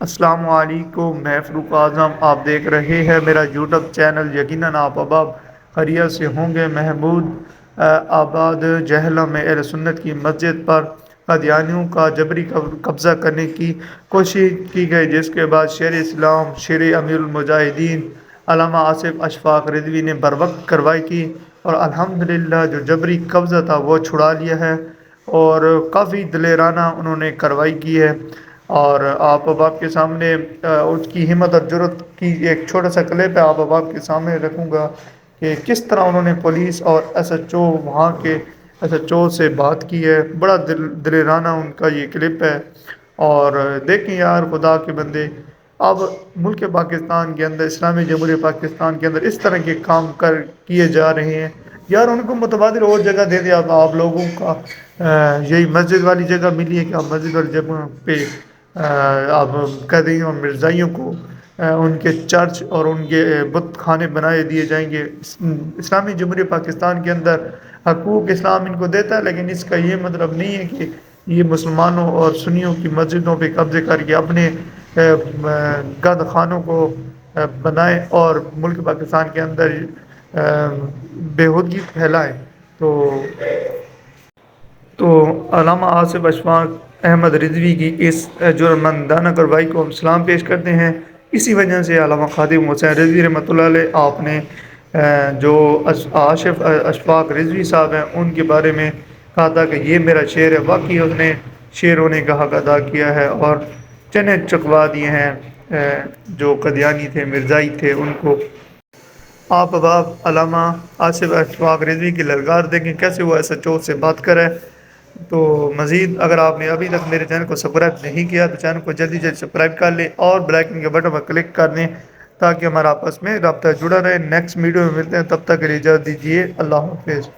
السلام علیکم، میں فروق اعظم، آپ دیکھ رہے ہیں میرا یوٹیوب چینل۔ یقیناً آپ اباب خیریت سے ہوں گے۔ محمود آباد جہلم میں اہل سنت کی مسجد پر قادیانیوں کا جبری قبضہ کرنے کی کوشش کی گئی، جس کے بعد شیر اسلام شیر امیر المجاہدین علامہ آصف اشفاق رضوی نے بروقت کارروائی کی اور الحمدللہ جو جبری قبضہ تھا وہ چھڑا لیا ہے، اور کافی دلیرانہ انہوں نے کارروائی کی ہے۔ اور آپ اب آپ کے سامنے اس کی ہمت اور جرت کی ایک چھوٹا سا کلپ ہے، آپ اب آپ کے سامنے رکھوں گا کہ کس طرح انہوں نے پولیس اور ایس ایچ او وہاں کے ایس ایچ او سے بات کی ہے۔ بڑا دلیرانہ ان کا یہ کلپ ہے، اور دیکھیں یار خدا کے بندے، اب ملک پاکستان کے اندر، اسلامی جمہوریہ پاکستان کے اندر اس طرح کے کام کیے جا رہے ہیں یار، ان کو متبادل اور جگہ دے دیں۔ اب آپ لوگوں کا یہی مسجد والی جگہ ملی ہے کہ آپ مسجد والی جگہ پہ آپ قیدیوں اور مرزائیوں کو ان کے چرچ اور ان کے بت خانے بنائے دیے جائیں گے۔ اسلامی جمہوریہ پاکستان کے اندر حقوق اسلام ان کو دیتا ہے، لیکن اس کا یہ مطلب نہیں ہے کہ یہ مسلمانوں اور سنیوں کی مسجدوں پہ قبضے کر کے اپنے گند خانوں کو بنائیں اور ملک پاکستان کے اندر بےہودگی پھیلائیں۔ تو علامہ آصف اشفاق احمد رضوی کی اس جرمندانہ کارروائی کو ہم سلام پیش کرتے ہیں۔ اسی وجہ سے علامہ خادم حسین رضوی رحمۃ اللہ علیہ آپ نے جو آصف اشفاق رضوی صاحب ہیں ان کے بارے میں کہا تھا کہ یہ میرا شعر ہے۔ واقعی اس نے شعروں نے کا حق ادا کیا ہے اور چنے چکوا دیے ہیں جو قادیانی تھے، مرزائی تھے، ان کو۔ آپ اب علامہ آصف اشفاق رضوی کی للکار دیکھیں، کیسے وہ ایس ایچ او سے بات کرے۔ تو مزید اگر آپ نے ابھی تک میرے چینل کو سبسکرائب نہیں کیا تو چینل کو جلدی سبسکرائب کر لیں اور بیل آئکن کے بٹن پر کلک کر دیں تاکہ ہمارا آپس میں رابطہ جڑا رہے۔ نیکسٹ ویڈیو میں ملتے ہیں، تب تک کے لیے اجازت دیجیے، اللہ حافظ۔